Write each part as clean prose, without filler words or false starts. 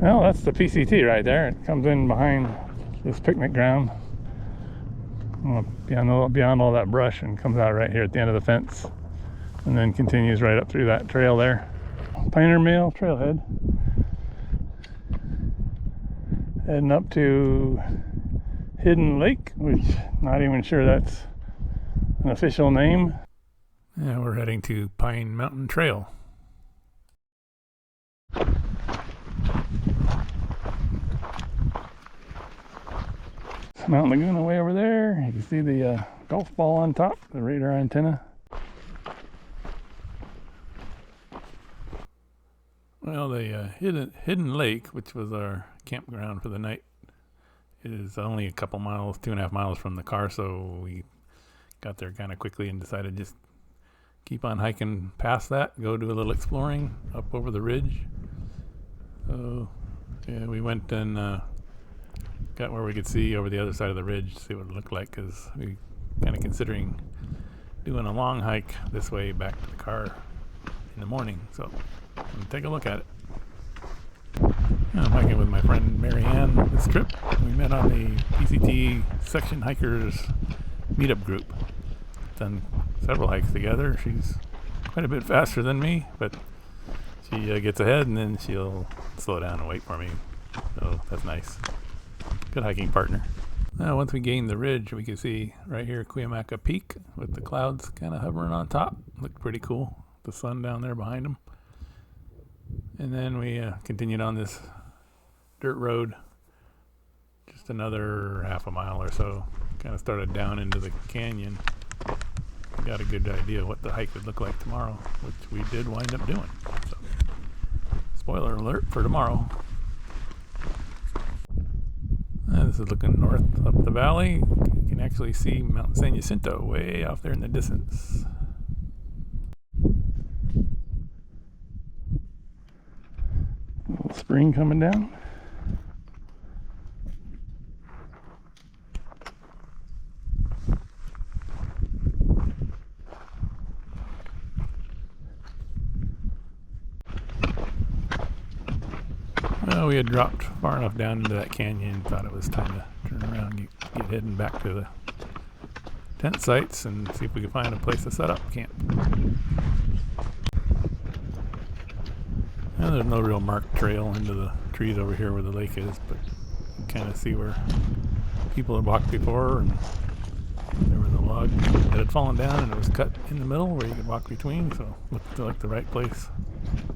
Well, that's the PCT right there. It comes in behind this picnic ground, beyond all that brush, and comes out right here at the end of the fence, and then continues right up through that trail there. Pioneer Mill Trailhead. Heading up to Hidden Lake, which not even sure that's an official name. Yeah, we're heading to Pine Mountain Trail. Mount Laguna way over there. You can see the golf ball on top, the radar antenna. Well, the hidden Lake, which was our campground for the night, is only a couple miles, 2.5 miles from the car, so we got there kind of quickly and decided just keep on hiking past that, go do a little exploring up over the ridge. So yeah, we went and got where we could see over the other side of the ridge, see what it looked like, because we kind of considering doing a long hike this way back to the car in the morning. So we'll take a look at it. I'm hiking with my friend Mary Ann this trip. We met on the PCT Section Hikers meetup group. Done several hikes together. She's quite a bit faster than me, but she gets ahead and then she'll slow down and wait for me. So that's nice. Good hiking partner. Now, once we gained the ridge, we could see right here Cuyamaca Peak with the clouds kind of hovering on top. Looked pretty cool. The sun down there behind them. And then we continued on this dirt road, just another half a mile or so. Kind of started down into the canyon. Got a good idea what the hike would look like tomorrow, which we did wind up doing. So, spoiler alert for tomorrow. This is looking north up the valley. You can actually see Mount San Jacinto way off there in the distance. A little spring coming down. Well, we had dropped far enough down into that canyon and thought it was time to turn around and get heading back to the tent sites and see if we could find a place to set up camp. And there's no real marked trail into the trees over here where the lake is, but you can kind of see where people had walked before, and there was a log that had fallen down and it was cut in the middle where you could walk between, so it looked like the right place.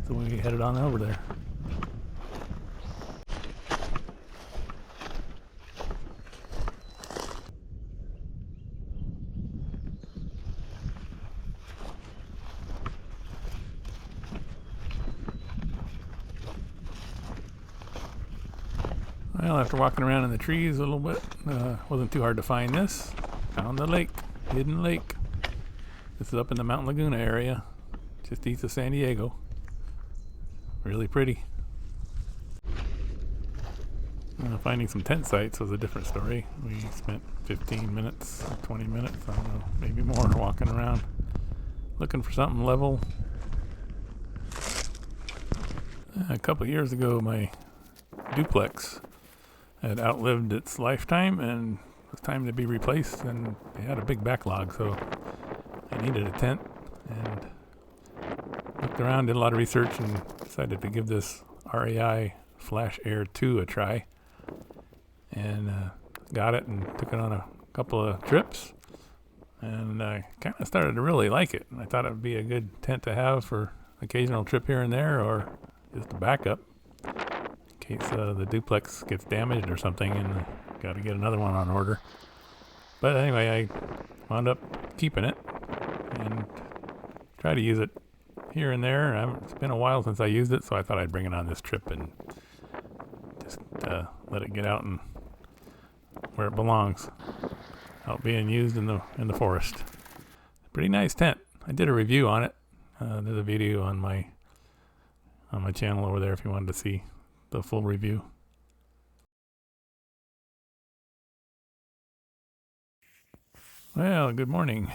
So we headed on over there. Well, after walking around in the trees a little bit, wasn't too hard to find this. Found the lake, Hidden Lake. This is up in the Mount Laguna area, just east of San Diego. Really pretty. Finding some tent sites was a different story. We spent 15 minutes, 20 minutes, I don't know, maybe more, walking around, looking for something level. A couple of years ago, my duplex had outlived its lifetime and it was time to be replaced, and they had a big backlog, so I needed a tent and looked around, did a lot of research, and decided to give this REI Flash Air 2 a try, and got it and took it on a couple of trips, and I kind of started to really like it. I thought it would be a good tent to have for occasional trip here and there, or just a backup in case the duplex gets damaged or something and got to get another one on order. But anyway, I wound up keeping it and try to use it here and there. It's been a while since I used it, so I thought I'd bring it on this trip and just let it get out and where it belongs, out being used in the forest. Pretty nice tent. I did a review on it. There's a video on my channel over there if you wanted to see the full review. Well, good morning.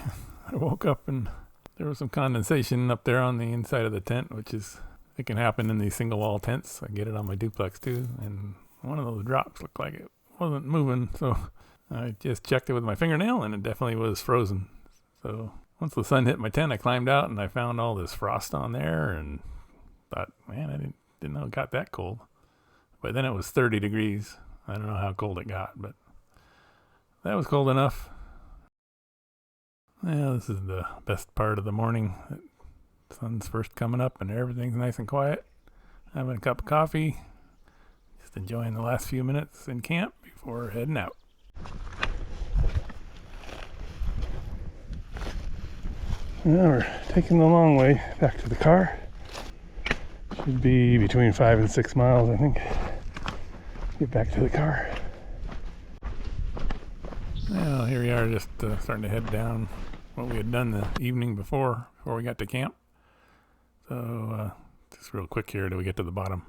I woke up and there was some condensation up there on the inside of the tent, which is it can happen in these single wall tents. I get it on my duplex too, and one of those drops looked like it wasn't moving, so I just checked it with my fingernail, and it definitely was frozen. So once the sun hit my tent, I climbed out and I found all this frost on there, and thought, man, I didn't know it got that cold. But then it was 30 degrees. I don't know how cold it got, but that was cold enough. Yeah, this is the best part of the morning. The sun's first coming up and everything's nice and quiet. Having a cup of coffee. Just enjoying the last few minutes in camp before heading out. Now we're taking the long way back to the car. Should be between 5 and 6 miles, I think. Get back to the car. Well, here we are, just starting to head down what we had done the evening before we got to camp. So just real quick here till we get to the bottom.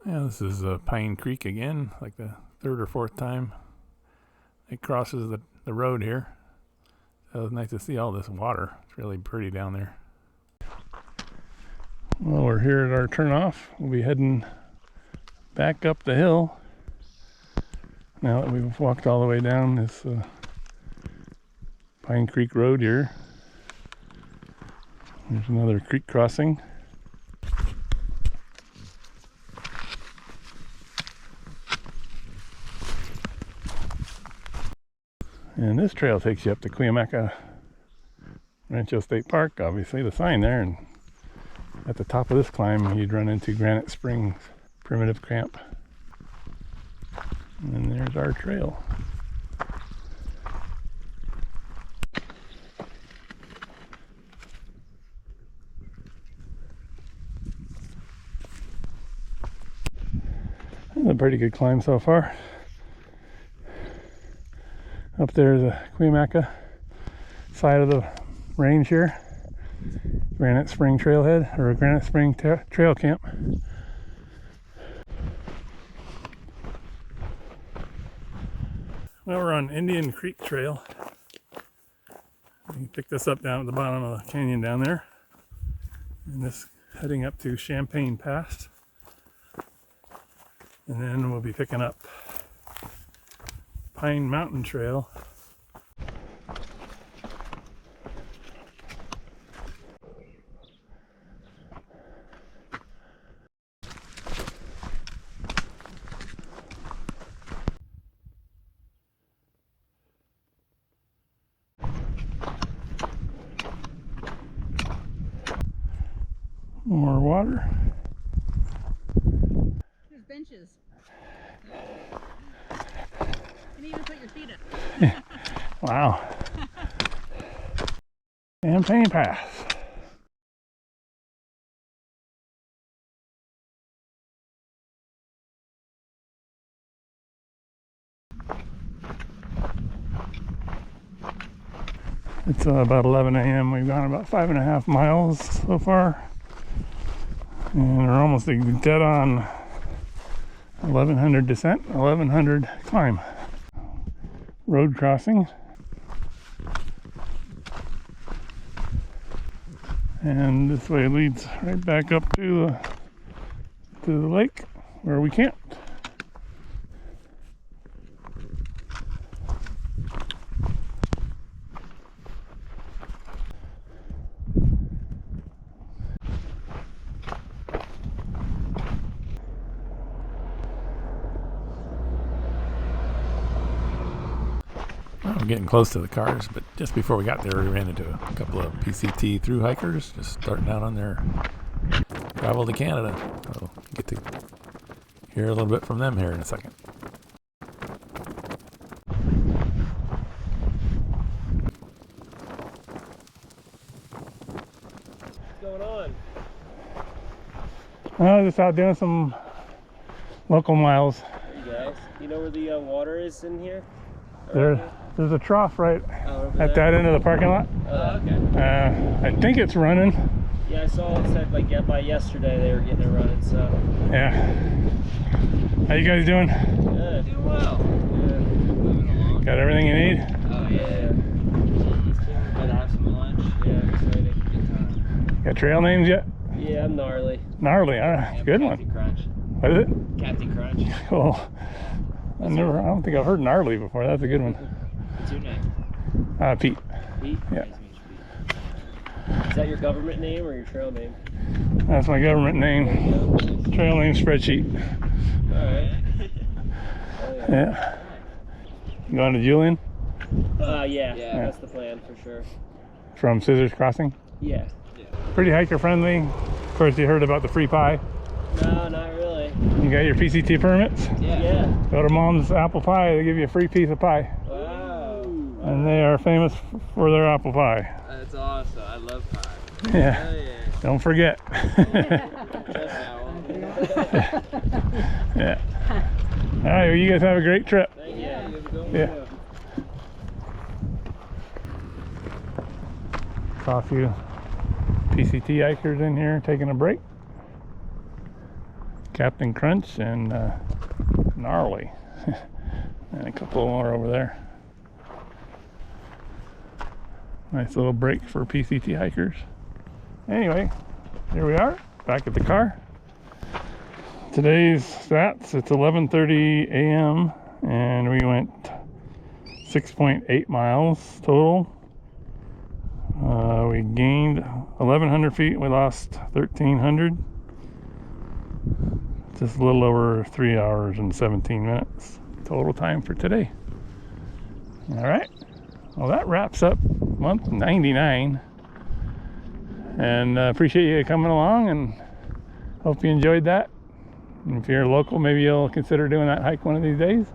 Yeah, this is Pine Creek again, like the third or fourth time it crosses the road here. So it's nice to see all this water. It's really pretty down there. Well, we're here at our turnoff. We'll be heading back up the hill. Now that we've walked all the way down this Pine Creek Road here. There's another creek crossing. And this trail takes you up to Cuyamaca Rancho State Park, obviously, the sign there. And at the top of this climb, you'd run into Granite Springs Primitive Camp. And there's our trail. That's a pretty good climb so far. Up there is the Cuyamaca side of the range here. Granite Spring Trailhead, or Granite Spring Trail Camp. Well, we're on Indian Creek Trail. You pick this up down at the bottom of the canyon down there. And this heading up to Champaign Pass. And then we'll be picking up Pine Mountain Trail. More water. There's benches. You can even put your feet up. Wow. Champaign Pass. It's about 11 a.m. We've gone about 5.5 miles so far. And we're almost dead on 1100 descent, 1100 climb. Road crossing. And this way leads right back up to the lake where we camped. We're getting close to the cars, but just before we got there, we ran into a couple of PCT through hikers just starting out on their travel to Canada. So get to hear a little bit from them here in a second. What's going on? Just out doing some local miles. Hey guys, you know where the water is in here? There, There's a trough right over at that end of the parking lot. Oh, okay. I think it's running. Yeah, I saw it said like by yesterday they were getting it running, so. Yeah. How you guys doing? Good. Doing well. Yeah. Moving along. Got everything you need? Oh, yeah. Better have some lunch. Yeah, exciting. Good time. Got trail names yet? Yeah, I'm gnarly. Gnarly, huh? Good Captain one. Crunch. What is it? Captain Crunch. Cool. I don't think I've heard gnarly before. That's a good one. What's your name? Pete. Pete? Yeah. Nice to meet you, Pete. Is that your government name or your trail name? That's my government name. Trail name spreadsheet. Alright. Oh, yeah. Yeah. You going to Julian? Yeah, that's the plan for sure. From Scissors Crossing? Yeah. Pretty hiker friendly. Of course, you heard about the free pie. No, not really. You got your PCT permits? Yeah. Go to Mom's Apple Pie, they give you a free piece of pie. Wow. And they are famous for their apple pie. That's awesome. I love pie. Yeah. Hell yeah. Don't forget. Yeah. All right, well, you guys have a great trip. Thank you. Yeah. Yeah. Saw a few PCT hikers in here taking a break. Captain Crunch and Gnarly. And a couple more over there. Nice little break for PCT hikers. Anyway, here we are, back at the car. Today's stats, it's 11:30 a.m. and we went 6.8 miles total. We gained 1,100 feet, we lost 1,300. Just a little over 3 hours and 17 minutes total time for today. All right, well that wraps up month 99. And appreciate you coming along and hope you enjoyed that. And if you're local, maybe you'll consider doing that hike one of these days.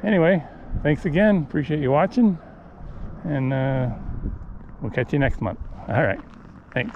Anyway, thanks again. Appreciate you watching. And we'll catch you next month. All right. Thanks.